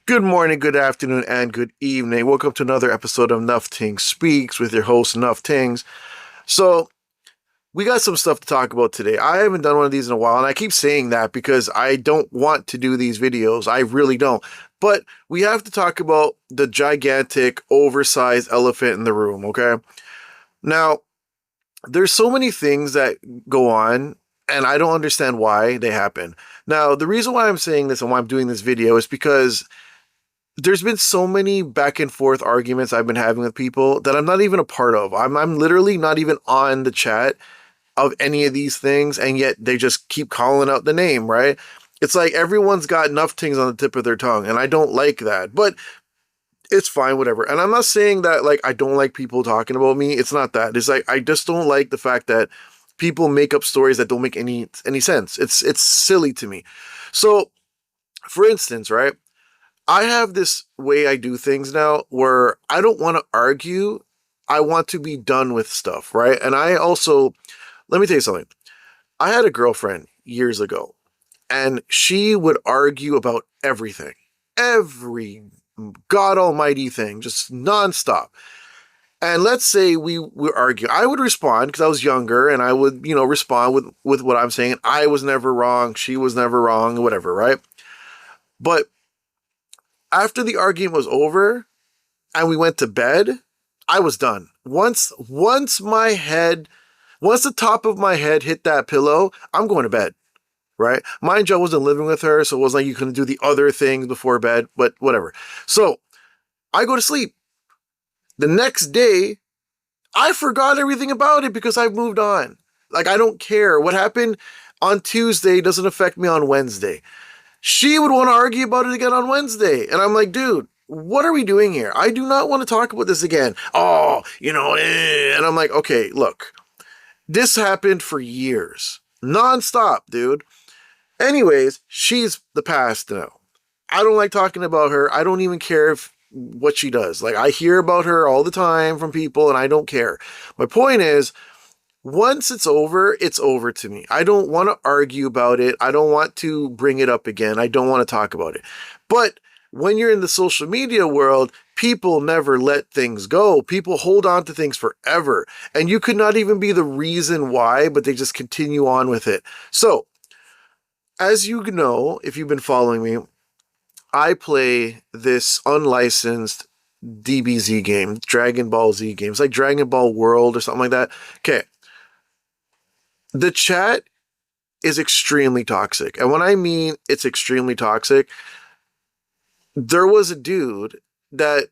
Good morning, good afternoon, and good evening. Welcome to another episode of Nufftingz Speaks with your host, Nufftingz. So, we got some stuff to talk about today. I haven't done one of these in a while, and I keep saying that because I don't want to do these videos. I really don't. But we have to talk about the gigantic, oversized elephant in the room, okay? Now, there's so many things that go on, and I don't understand why they happen. Now, the reason why I'm saying this and why I'm doing this video is because there's been so many back and forth arguments I've been having with people that I'm not even a part of. I'm literally not even on the chat of any of these things, and yet they just keep calling out the name, right? It's like everyone's got Nufftingz on the tip of their tongue, and I don't like that. But it's fine, whatever. And I'm not saying that like I don't like people talking about me. It's not that. It's like I just don't like the fact that people make up stories that don't make any sense. It's silly to me. So, for instance, right? I have this way I do things now where I don't want to argue. I want to be done with stuff, right? And I also, let me tell you something. I had a girlfriend years ago, and she would argue about everything, every God almighty thing, just nonstop. And let's say we argue. I would respond because I was younger, and I would, respond with what I'm saying. I was never wrong. She was never wrong, whatever, right? But after the argument was over and we went to bed, I was done. Once the top of my head hit that pillow, I'm going to bed, right? Mind you, I wasn't living with her, so it wasn't like you couldn't do the other things before bed, but whatever. So I go to sleep. The next day, I forgot everything about it because I've moved on. Like, I don't care. What happened on Tuesday doesn't affect me on Wednesday. She would want to argue about it again on Wednesday. And I'm like, dude, what are we doing here? I do not want to talk about this again. Oh, And I'm like, okay, look, this happened for years. Nonstop, dude. Anyways, she's the past now. I don't like talking about her. I don't even care what she does. Like, I hear about her all the time from people, and I don't care. My point is, once it's over to me. I don't want to argue about it. I don't want to bring it up again. I don't want to talk about it. But when you're in the social media world, people never let things go. People hold on to things forever. And you could not even be the reason why, but they just continue on with it. So, as you know, if you've been following me, I play this unlicensed DBZ game, Dragon Ball Z game. It's like Dragon Ball World or something like that. Okay. The chat is extremely toxic. And when I mean it's extremely toxic, there was a dude that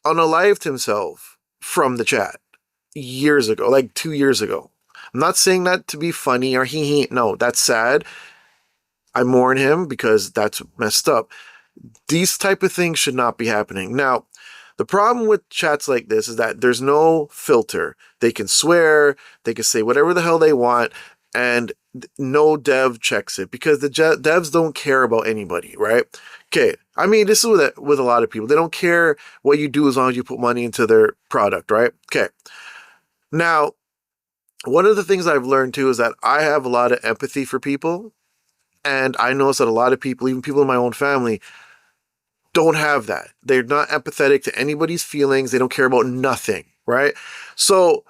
unalived himself from the chat years ago, like 2 years ago. I'm not saying that to be funny or hee. No, that's sad. I mourn him because that's messed up. These type of things should not be happening. Now, the problem with chats like this is that there's no filter. They can swear, they can say whatever the hell they want, and no dev checks it because the devs don't care about anybody, right? Okay, I mean, this is with a lot of people. They don't care what you do as long as you put money into their product, right? Okay. Now, one of the things I've learned too is that I have a lot of empathy for people, and I notice that a lot of people, even people in my own family, don't have that. They're not empathetic to anybody's feelings. They don't care about nothing, right? So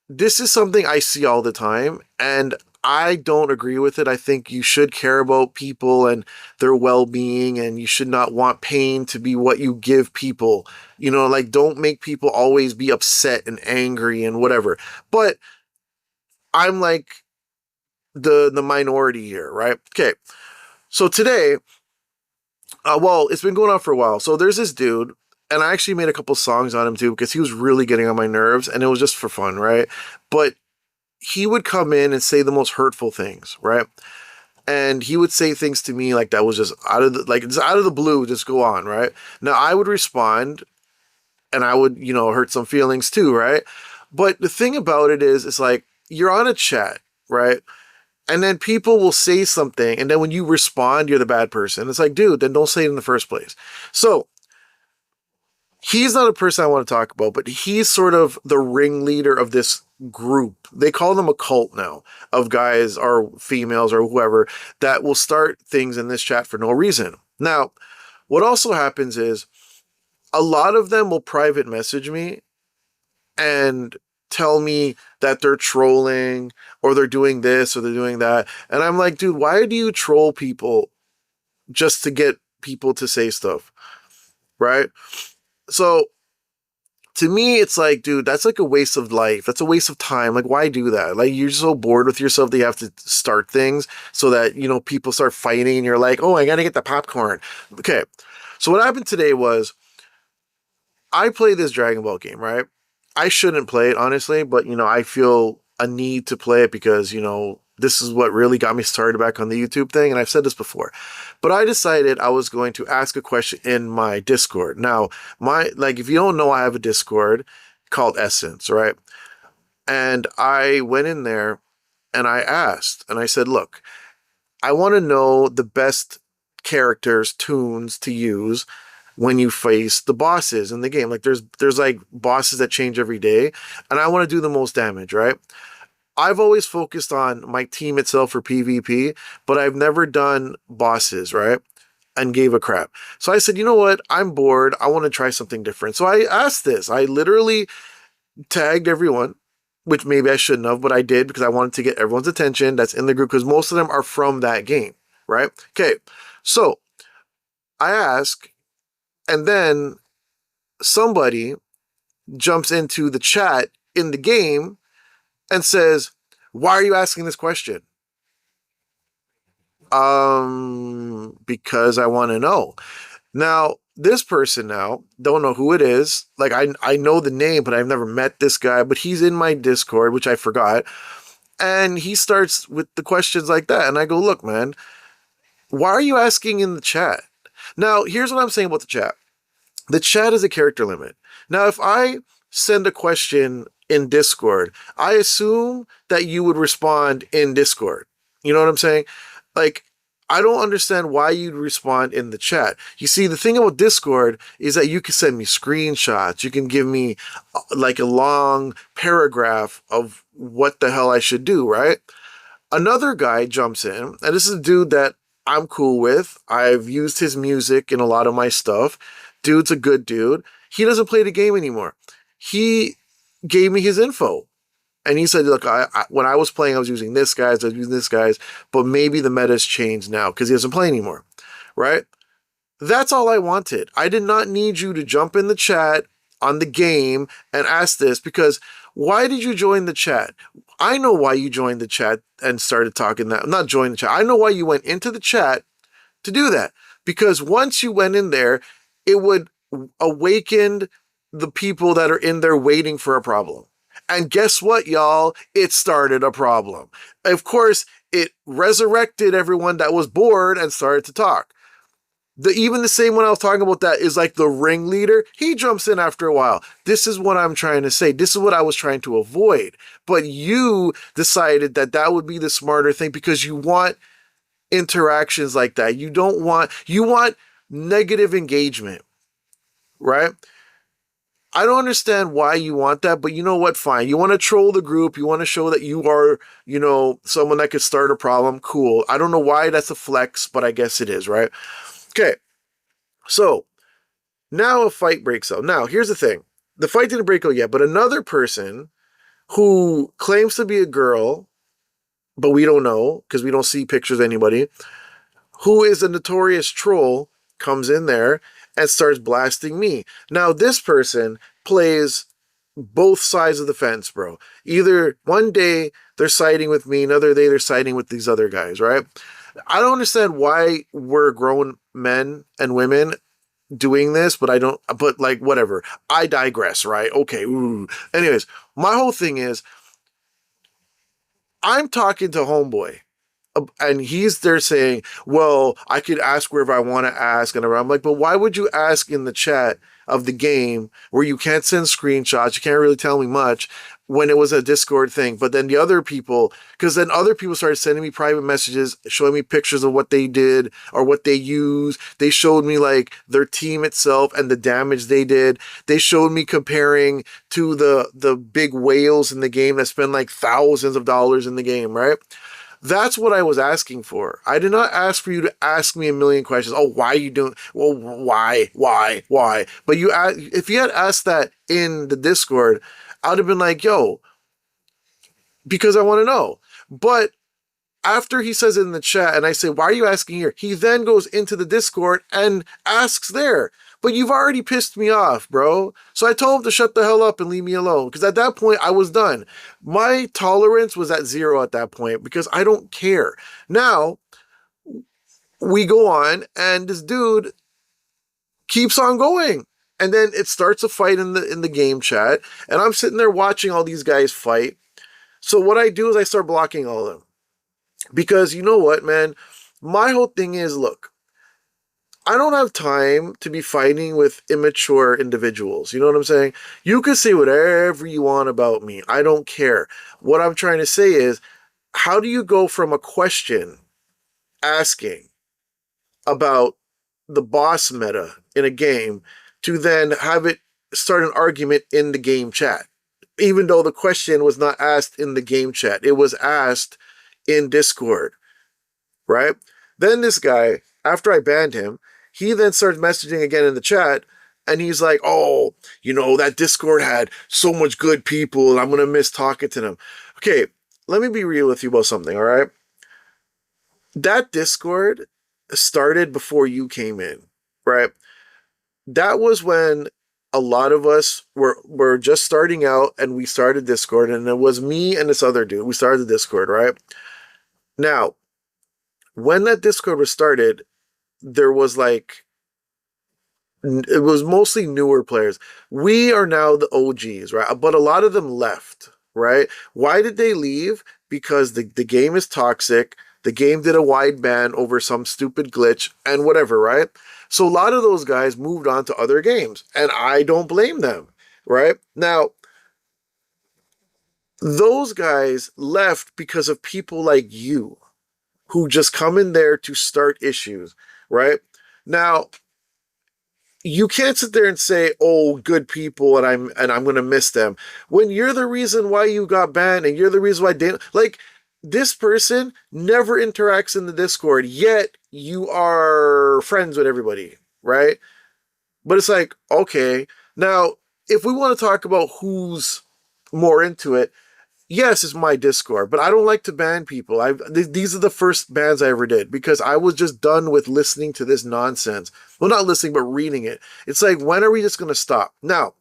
this is something I see all the time, and I don't agree with it. I think you should care about people and their well-being, and you should not want pain to be what you give people. Like, don't make people always be upset and angry and whatever. But I'm like the minority here, right? Okay. So today, it's been going on for a while. So there's this dude, and I actually made a couple songs on him too because he was really getting on my nerves, and it was just for fun, right? But he would come in and say the most hurtful things, right? And he would say things to me like that was just out of the blue, just go on, right? Now I would respond, and I would, hurt some feelings too, right? But the thing about it is, it's like you're on a chat, right? And then people will say something, and then when you respond, you're the bad person. It's like, dude, then don't say it in the first place. So he's not a person I want to talk about, but he's sort of the ringleader of this group. They call them a cult now of guys or females or whoever that will start things in this chat for no reason. Now, What also happens is a lot of them will private message me and tell me that they're trolling or they're doing this or they're doing that. And I'm like, dude, why do you troll people just to get people to say stuff? Right? So to me, it's like, dude, that's like a waste of life. That's a waste of time. Like, why do that? Like, you're so bored with yourself that you have to start things so that, you know, people start fighting and you're like, oh, I got to get the popcorn. Okay. So what happened today was I play this Dragon Ball game, right? I shouldn't play it, honestly, but, you know, I feel a need to play it because, you know, this is what really got me started back on the YouTube thing. And I've said this before, but I decided I was going to ask a question in my Discord. Now, if you don't know, I have a Discord called Essence, right? And I went in there and I asked, and I said, look, I want to know the best characters, tunes to use when you face the bosses in the game. Like there's like bosses that change every day, and I want to do the most damage, right? I've always focused on my team itself for PvP, but I've never done bosses, right? And gave a crap. So I said, you know what? I'm bored. I want to try something different. So I asked this. I literally tagged everyone, which maybe I shouldn't have, but I did because I wanted to get everyone's attention that's in the group because most of them are from that game, right? Okay. So I ask, and then somebody jumps into the chat in the game and says, why are you asking this question? Because I want to know. Now, this person now, don't know who it is. Like I know the name, but I've never met this guy, but he's in my Discord, which I forgot. And he starts with the questions like that. And I go, look, man, why are you asking in the chat? Now, here's what I'm saying about the chat. The chat is a character limit. Now, if I send a question in Discord, I assume that you would respond in Discord. You know what I'm saying? Like, I don't understand why you'd respond in the chat. You see, the thing about Discord is that you can send me screenshots. You can give me like a long paragraph of what the hell I should do, right? Another guy jumps in, and this is a dude that I'm cool with. I've used his music in a lot of my stuff. Dude's a good dude. He doesn't play the game anymore. He gave me his info. And he said, look, when I was playing, I was using this guy's, I was using this guy's, but maybe the meta's changed now because he doesn't play anymore, right? That's all I wanted. I did not need you to jump in the chat on the game and ask this because why did you join the chat? I know why you joined the chat and started talking that. Not join the chat. I know why you went into the chat to do that. Because once you went in there, it would awaken the people that are in there waiting for a problem. And guess what, y'all? It started a problem. Of course, it resurrected everyone that was bored and started to talk. Even the same when I was talking about that is like the ringleader. He jumps in after a while. This is what I'm trying to say. This is what I was trying to avoid. But you decided that that would be the smarter thing because you want interactions like that. You want negative engagement, right? I don't understand why you want that, but you know what? Fine. You want to troll the group. You want to show that you are, you know, someone that could start a problem. Cool. I don't know why that's a flex, but I guess it is, right? Okay. So now a fight breaks out. Now, here's the thing. The fight didn't break out yet, but another person who claims to be a girl, but we don't know because we don't see pictures of anybody, who is a notorious troll, comes in there and starts blasting me. Now, this person plays both sides of the fence, bro. Either one day they're siding with me, another day they're siding with these other guys, right? I don't understand why we're grown men and women doing this, but like, whatever. I digress, right? Okay. Ooh. Anyways, my whole thing is, I'm talking to homeboy. And he's there saying, well, I could ask wherever I want to ask. And I'm like, but why would you ask in the chat of the game where you can't send screenshots? You can't really tell me much when it was a Discord thing. But then the other people, because then other people started sending me private messages, showing me pictures of what they did or what they use. They showed me like their team itself and the damage they did. They showed me comparing to the big whales in the game that spend like thousands of dollars in the game, right? That's what I was asking for. I did not ask for you to ask me a million questions. Oh, why are you doing? Well, why? But if you had asked that in the Discord, I'd have been like, yo, because I want to know. But after he says it in the chat and I say, why are you asking here? He then goes into the Discord and asks there. But you've already pissed me off, bro. So I told him to shut the hell up and leave me alone. Because at that point, I was done. My tolerance was at 0 at that point because I don't care. Now, we go on and this dude keeps on going. And then it starts a fight in the game chat. And I'm sitting there watching all these guys fight. So what I do is I start blocking all of them. Because you know what, man? My whole thing is, look, I don't have time to be fighting with immature individuals. You know what I'm saying? You can say whatever you want about me. I don't care. What I'm trying to say is, how do you go from a question asking about the boss meta in a game to then have it start an argument in the game chat? Even though the question was not asked in the game chat, it was asked in Discord, right? Then this guy, after I banned him, he then starts messaging again in the chat, and he's like, oh, you know, that Discord had so much good people, and I'm going to miss talking to them. Okay, let me be real with you about something, all right? That Discord started before you came in, right? That was when a lot of us were just starting out, and we started Discord, and it was me and this other dude. We started the Discord, right? Now, when that Discord was started, there was like, it was mostly newer players. We are now the OGs, right? But a lot of them left, right? Why did they leave? Because the game is toxic. The game did a wide ban over some stupid glitch and whatever, right? So a lot of those guys moved on to other games, and I don't blame them, right? Now, those guys left because of people like you who just come in there to start issues, right? Now, you can't sit there and say, "Oh, good people," and I'm gonna miss them when you're the reason why you got banned, and you're the reason why like this person never interacts in the Discord, yet you are friends with everybody, right? But it's like, okay, now if we want to talk about who's more into it, yes, it's my Discord, but I don't like to ban people. These are the first bans I ever did because I was just done with listening to this nonsense. Well, not listening, but reading it. It's like, when are we just going to stop? Now,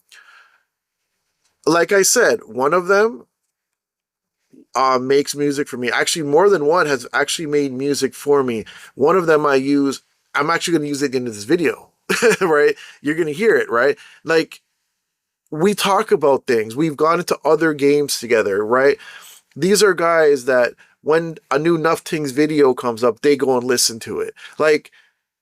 like I said, one of them makes music for me. Actually, more than one has actually made music for me. One of them I'm actually going to use it in this video, right? You're going to hear it, right? Like, we talk about things. We've gone into other games together, right? These are guys that when a new Nufftingz video comes up, they go and listen to it. Like,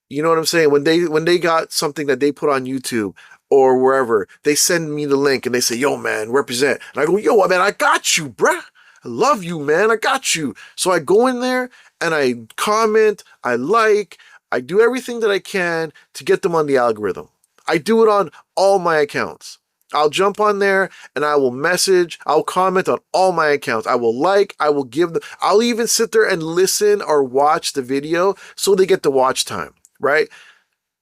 you know what I'm saying? When they got something that they put on YouTube or wherever, they send me the link and they say, "Yo, man, represent." And I go, "Yo, man, I got you, bruh. I love you, man. I got you." So I go in there and I comment, I do everything that I can to get them on the algorithm. I do it on all my accounts. I'll jump on there and I will message, I'll comment on all my accounts. I will give them, I'll even sit there and listen or watch the video so they get the watch time, right?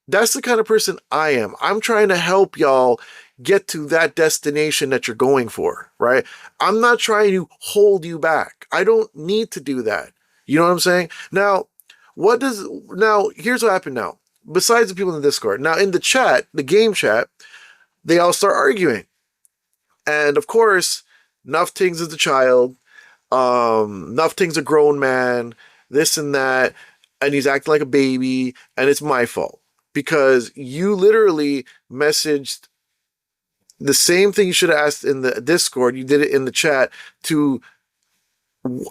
That's the kind of person I am. I'm trying to help y'all get to that destination that you're going for, right? I'm not trying to hold you back. I don't need to do that. You know what I'm saying? Now, here's what happened now. Besides the people in the Discord, now in the chat, the game chat, they all start arguing. And of course, Nufftingz is a child. Nufftingz a grown man, this and that, and he's acting like a baby, and it's my fault. Because you literally messaged the same thing you should have asked in the Discord, you did it in the chat to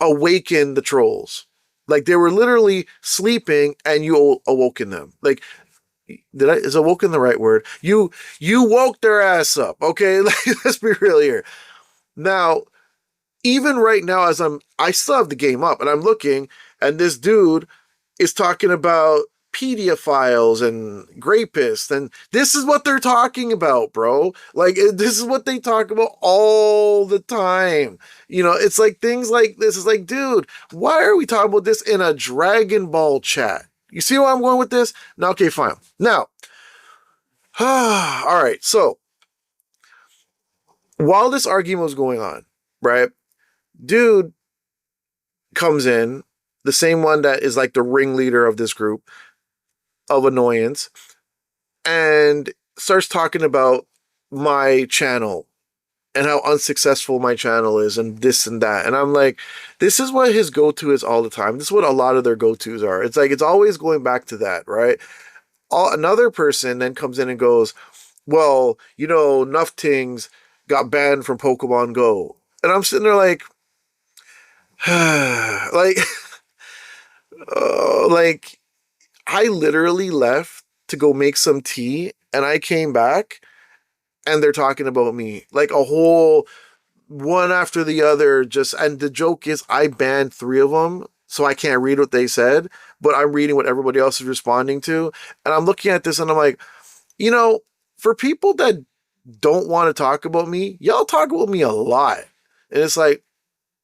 awaken the trolls. Like, they were literally sleeping and you awoken them. Like, is awoken the right word? You woke their ass up, okay? Let's be real here. Now, even right now, I still have the game up and I'm looking, and this dude is talking about pedophiles and rapists, and this is what they're talking about, bro. Like, this is what they talk about all the time. It's like things like this. It's like, dude, why are we talking about this in a Dragon Ball chat? You see where I'm going with this? Now, okay, fine. Now, all right, so while this argument was going on, right, dude comes in, the same one that is like the ringleader of this group of annoyance, and starts talking about my channel and how unsuccessful my channel is and this and that. And I'm like, this is what his go-to is all the time. This is what a lot of their go-tos are. It's like, it's always going back to that, right? Another person then comes in and goes, well, Nufftingz got banned from Pokemon Go. And I'm sitting there like, like, like, I literally left to go make some tea, and I came back and they're talking about me like a whole one after the other. And the joke is I banned 3 of them, so I can't read what they said, but I'm reading what everybody else is responding to. And I'm looking at this and I'm like, for people that don't want to talk about me, y'all talk about me a lot. And it's like,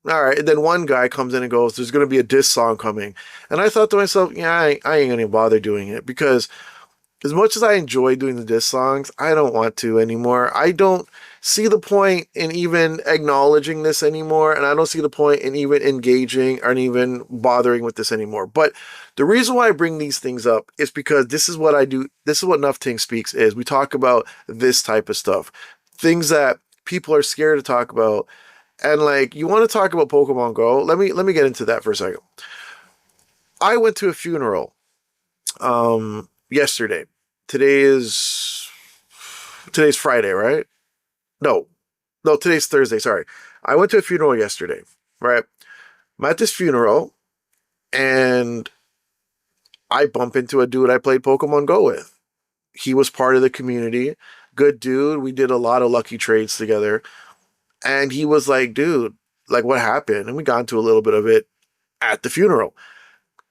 all right. And then one guy comes in and goes, there's going to be a diss song coming. And I thought to myself, yeah, I ain't going to bother doing it, because as much as I enjoy doing the diss songs, I don't want to anymore. I don't see the point in even acknowledging this anymore. And I don't see the point in even engaging or even bothering with this anymore. But the reason why I bring these things up is because this is what I do. This is what Nufftingz Speaks is. We talk about this type of stuff. Things that people are scared to talk about. And like, you want to talk about Pokemon Go? Let me get into that for a second. I went to a funeral yesterday. Today's Friday, right? No, today's Thursday. Sorry. I went to a funeral yesterday, right? I'm at this funeral and I bump into a dude I played Pokemon Go with. He was part of the community. Good dude. We did a lot of lucky trades together. And he was like, dude, like, what happened? And we got into a little bit of it at the funeral.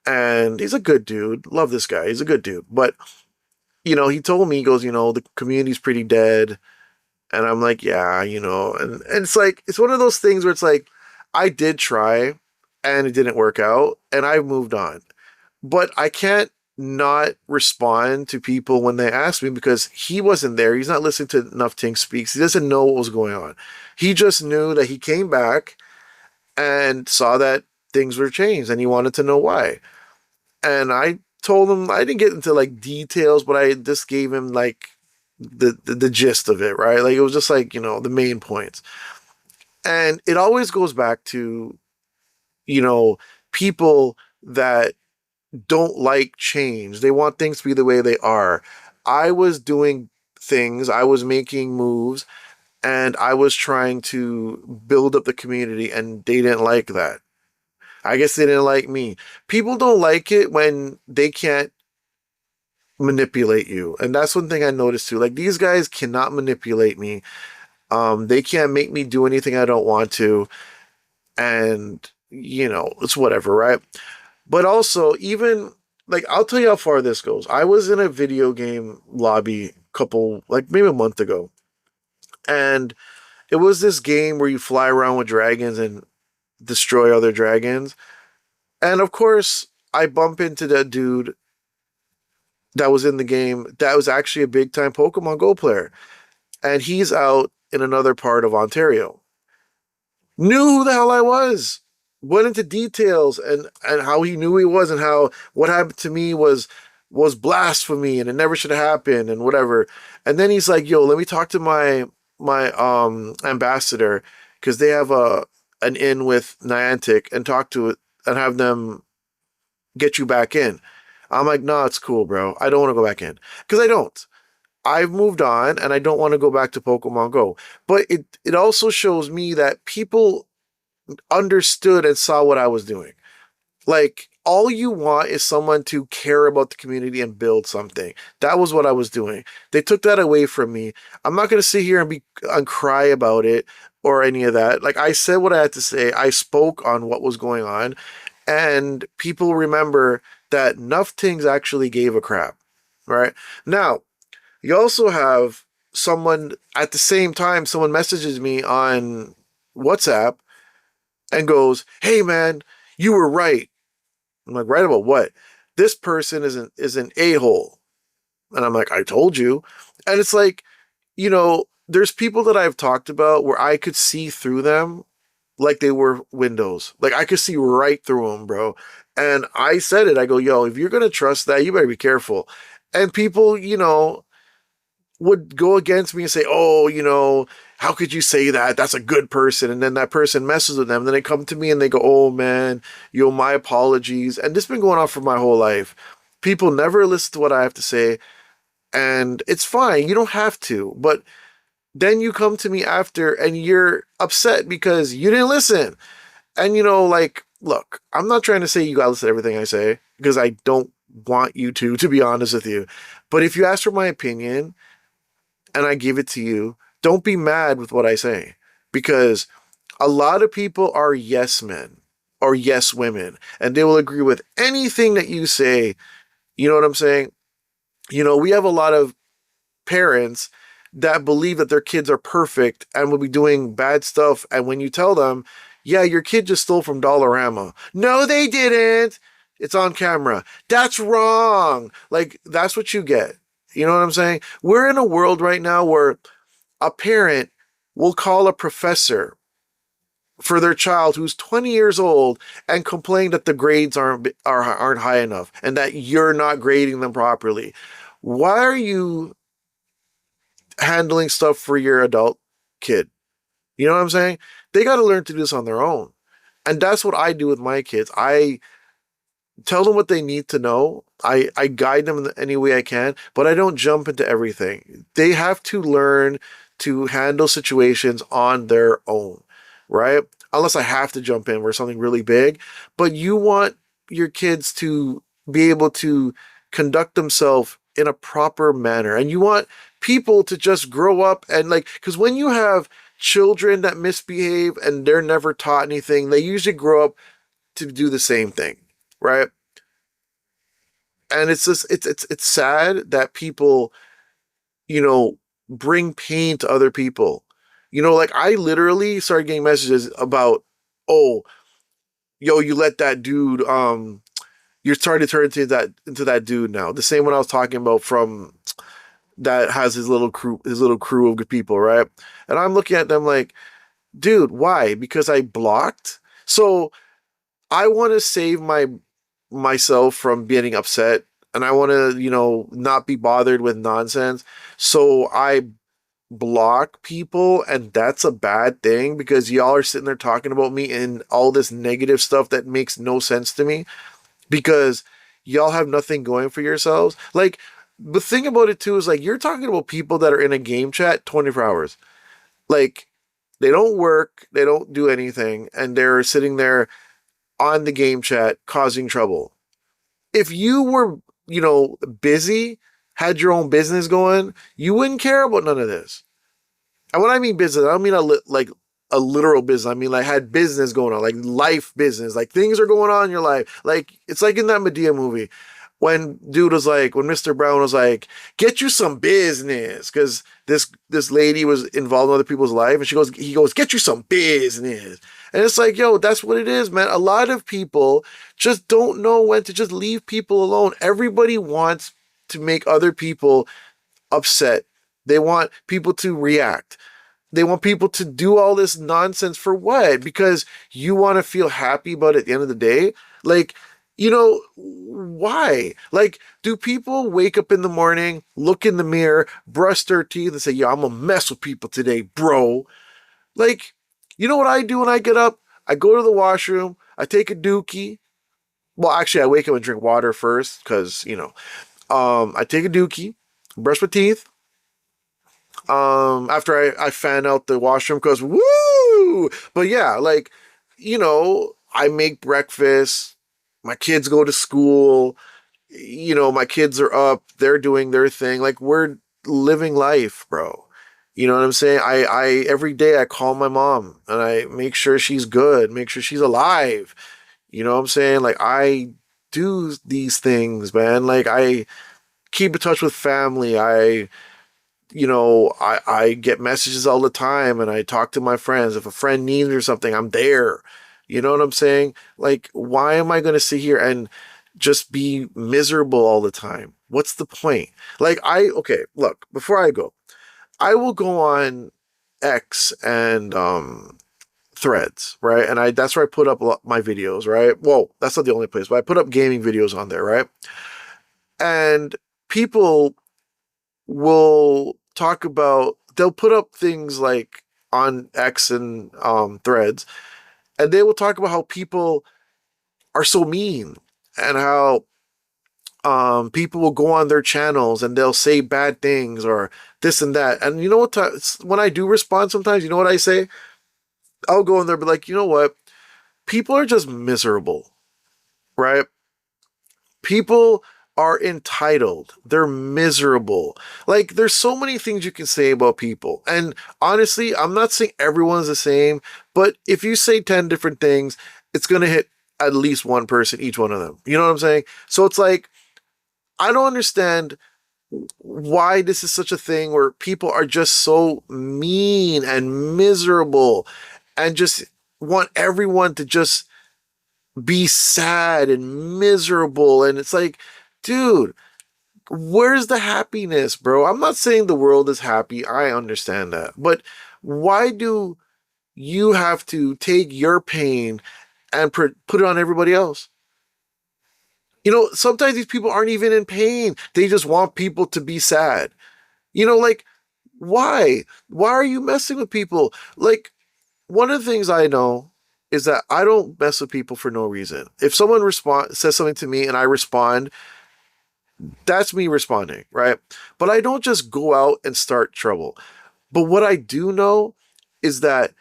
And he's a good dude. Love this guy. He's a good dude. But, he told me, he goes, the community's pretty dead. And I'm like, yeah, and it's like, it's one of those things where it's like, I did try and it didn't work out and I moved on. But I can't not respond to people when they ask me, because he wasn't there. He's not listening to Nufftingz Speaks. He doesn't know what was going on. He just knew that he came back and saw that things were changed and he wanted to know why. And I told him, I didn't get into like details, but I just gave him like the gist of it, right? Like, it was just like, the main points. And it always goes back to, people that don't like change. They want things to be the way they are. I was doing things, I was making moves, and I was trying to build up the community, and they didn't like that. I guess they didn't like me. People don't like it when they can't manipulate you. And that's one thing I noticed too. Like, these guys cannot manipulate me. They can't make me do anything I don't want to. And, it's whatever, right? But also, even, like, I'll tell you how far this goes. I was in a video game lobby maybe a month ago. And it was this game where you fly around with dragons and destroy other dragons. And of course, I bump into that dude that was in the game that was actually a big time Pokemon Go player. And he's out in another part of Ontario. Knew who the hell I was. Went into details and how he knew he was, and how what happened to me was blasphemy and it never should have happened and whatever. And then he's like, yo, let me talk to my ambassador, because they have an in with Niantic, and talk to it and have them get you back in. I'm like, no, it's cool, bro. I don't want to go back in, because I don't. I've moved on and I don't want to go back to Pokemon Go. But it also shows me that people understood and saw what I was doing. Like, all you want is someone to care about the community and build something. That was what I was doing. They took that away from me. I'm not going to sit here and cry about it or any of that. Like, I said what I had to say. I spoke on what was going on, and people remember that Nufftingz actually gave a crap, right? Now, you also have someone at the same time, someone messages me on WhatsApp and goes, "Hey man, you were right." I'm like, "Right about what?" "This person is an a-hole." And I'm like, "I told you." And it's like, there's people that I've talked about where I could see through them like they were windows. Like I could see right through them, bro. And I said it. I go, "Yo, if you're gonna trust that, you better be careful." And people, would go against me and say, "Oh, how could you say that? That's a good person." And then that person messes with them. Then they come to me and they go, "Oh man, my apologies." And this has been going on for my whole life. People never listen to what I have to say, and it's fine. You don't have to. But then you come to me after and you're upset because you didn't listen. And like, look, I'm not trying to say you gotta listen to everything I say because I don't want you to be honest with you. But if you ask for my opinion and I give it to you, don't be mad with what I say because a lot of people are yes men or yes women and they will agree with anything that you say. You know what I'm saying? We have a lot of parents that believe that their kids are perfect and will be doing bad stuff. And when you tell them, "Yeah, your kid just stole from Dollarama." "No, they didn't. It's on camera." "That's wrong." Like, that's what you get. You know what I'm saying? We're in a world right now where a parent will call a professor for their child who's 20 years old and complain that the grades aren't high enough and that you're not grading them properly. Why are you handling stuff for your adult kid? You know what I'm saying? They got to learn to do this on their own. And that's what I do with my kids. I tell them what they need to know. I guide them in any way I can, but I don't jump into everything. They have to learn to handle situations on their own, right? Unless I have to jump in for something really big. But you want your kids to be able to conduct themselves in a proper manner. And you want people to just grow up and like, because when you have children that misbehave and they're never taught anything, they usually grow up to do the same thing, right? And it's just it's sad that people, you know, bring pain to other people. Like I literally started getting messages about, "Oh, yo, you let that dude you're starting to turn into that dude now." The same one I was talking about from that has his little crew of good people, right? And I'm looking at them like, "Dude, why?" "Because I blocked." So I want to save myself from getting upset and I want to, not be bothered with nonsense. So I block people and that's a bad thing because y'all are sitting there talking about me and all this negative stuff that makes no sense to me because y'all have nothing going for yourselves. Like the thing about it too is like you're talking about people that are in a game chat 24 hours. Like they don't work, they don't do anything and they're sitting there on the game chat causing trouble. If you were, busy, had your own business going, you wouldn't care about none of this. And when I mean business, I don't mean like a literal business. I mean like had business going on, like life business, like things are going on in your life. Like it's like in that Medea movie when Mr. Brown was like, "Get you some business," because this lady was involved in other people's life, and he goes, "Get you some business," and it's like, yo, that's what it is, man. A lot of people just don't know when to just leave people alone. Everybody wants to make other people upset. They want people to react. They want people to do all this nonsense for what? Because you want to feel happy about it at the end of the day? Like, why? Like, do people wake up in the morning, look in the mirror, brush their teeth, and say, "Yeah, I'm gonna mess with people today, bro"? Like, you know what I do when I get up? I go to the washroom, I take a dookie. Well, actually, I wake up and drink water first, because, I take a dookie, brush my teeth, after I fan out the washroom because woo. But yeah, like, I make breakfast, my kids go to school, my kids are up, they're doing their thing, like we're living life, bro. You know what I'm saying? I every day I call my mom and I make sure she's good, make sure she's alive. You know what I'm saying? Like I do these things, man. Like, I keep in touch with family. I get messages all the time and I talk to my friends. If a friend needs me or something, I'm there. You know what I'm saying? Like, why am I going to sit here and just be miserable all the time? What's the point? Okay, look, before I go, I will go on X and Threads, right? And that's where I put up my videos, right? Well, that's not the only place, but I put up gaming videos on there, right? And people will talk about, they'll put up things like on X and Threads, and they will talk about how people are so mean and how people will go on their channels and they'll say bad things or this and that. And you know what? When I do respond sometimes, you know what I say? I'll go in there and be like, you know what? People are just miserable, right? People are entitled. They're miserable. Like, there's so many things you can say about people. And honestly, I'm not saying everyone's the same, but if you say 10 different things, it's going to hit at least one person, each one of them. You know what I'm saying? So it's like, I don't understand why this is such a thing where people are just so mean and miserable and just want everyone to just be sad and miserable. And it's like, dude, where's the happiness, bro? I'm not saying the world is happy. I understand that. But why do you have to take your pain and put it on everybody else? You know, sometimes these people aren't even in pain. They just want people to be sad. You know, like, why? Why are you messing with people? Like, one of the things I know is that I don't mess with people for no reason. If someone says something to me and I respond, that's me responding, right? But I don't just go out and start trouble. But what I do know is that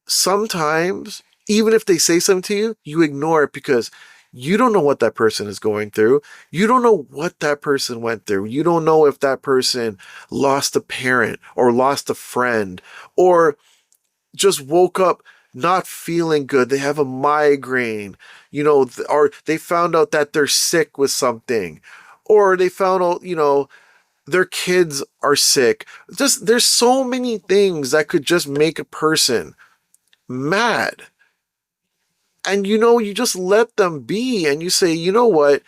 sometimes, even if they say something to you, you ignore it because you don't know what that person is going through. You don't know what that person went through. You don't know if that person lost a parent or lost a friend or just woke up not feeling good. They have a migraine, or they found out that they're sick with something, or they found out, their kids are sick. Just, there's so many things that could just make a person mad. And you just let them be and you say, you know what?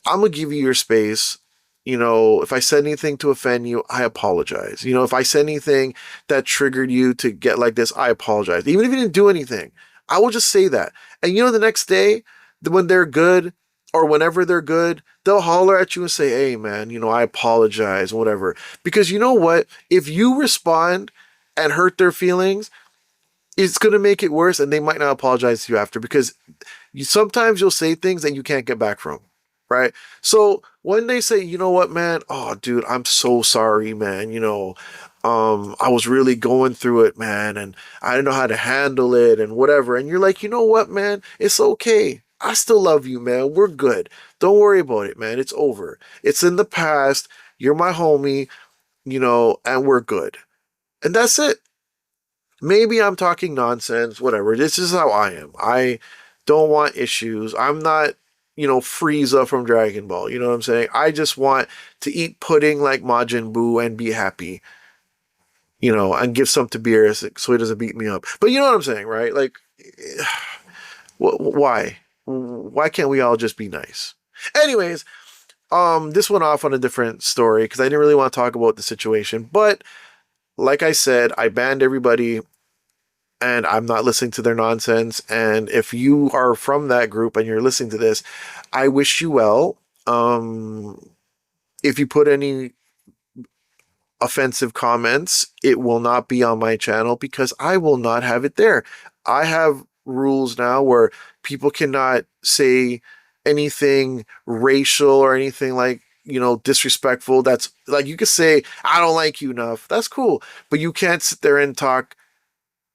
I'm going to give you your space. If I said anything to offend you, I apologize. If I said anything that triggered you to get like this, I apologize. Even if you didn't do anything, I will just say that. And the next day, when they're good or whenever they're good, they'll holler at you and say, hey, man, I apologize, whatever. Because you know what? If you respond and hurt their feelings, it's going to make it worse and they might not apologize to you after because sometimes you'll say things that you can't get back from, right? So when they say, you know what, man, oh, dude, I'm so sorry, man. I was really going through it, man, and I didn't know how to handle it and whatever. And you're like, you know what, man, it's okay. I still love you, man. We're good. Don't worry about it, man. It's over. It's in the past. You're my homie, and we're good. And that's it. Maybe I'm talking nonsense, whatever. This is how I am. I don't want issues. I'm not, Frieza from Dragon Ball. You know what I'm saying? I just want to eat pudding like Majin Buu and be happy, and give some to Beerus so he doesn't beat me up. But you know what I'm saying, right? Like, why? Why can't we all just be nice? Anyways, this went off on a different story because I didn't really want to talk about the situation. But like I said, I banned everybody and I'm not listening to their nonsense. And if you are from that group and you're listening to this, I wish you well. If you put any offensive comments, it will not be on my channel because I will not have it there. I have rules now where people cannot say anything racial or anything like, disrespectful. That's like, you could say, I don't like you enough. That's cool. But you can't sit there and talk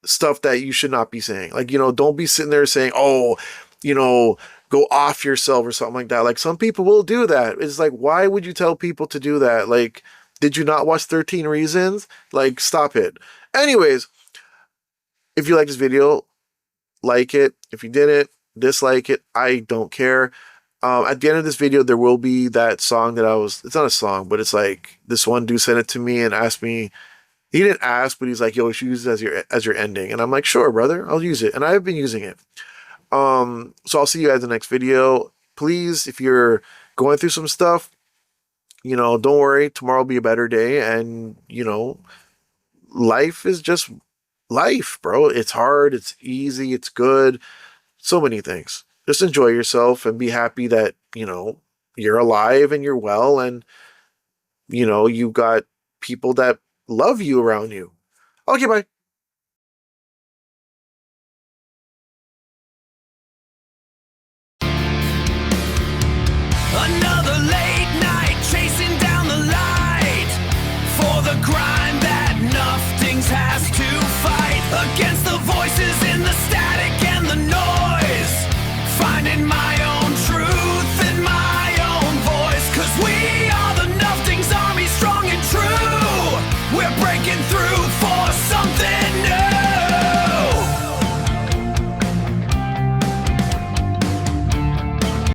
stuff that you should not be saying. Like, don't be sitting there saying, oh, go off yourself or something like that. Like, some people will do that. It's like, why would you tell people to do that? Like, did you not watch 13 Reasons? Like, stop it. Anyways, if you like this video, like it. If you didn't, dislike it. I don't care. At the end of this video, there will be that song that it's not a song, but it's like this one dude sent it to me and asked me, he didn't ask, but he's like, yo, you should use it as your ending. And I'm like, sure, brother, I'll use it. And I've been using it. So I'll see you guys in the next video. Please, if you're going through some stuff, you know, don't worry, tomorrow will be a better day. And, you know, life is just life, bro. It's hard, it's easy, it's good. So many things. Just enjoy yourself and be happy that, you know, you're alive and you're well, and, you know, you've got people that love you around you. Okay, bye. Another late night chasing down the light for the grind that Nufftingz has to fight against the voices in the static and the noise, finding my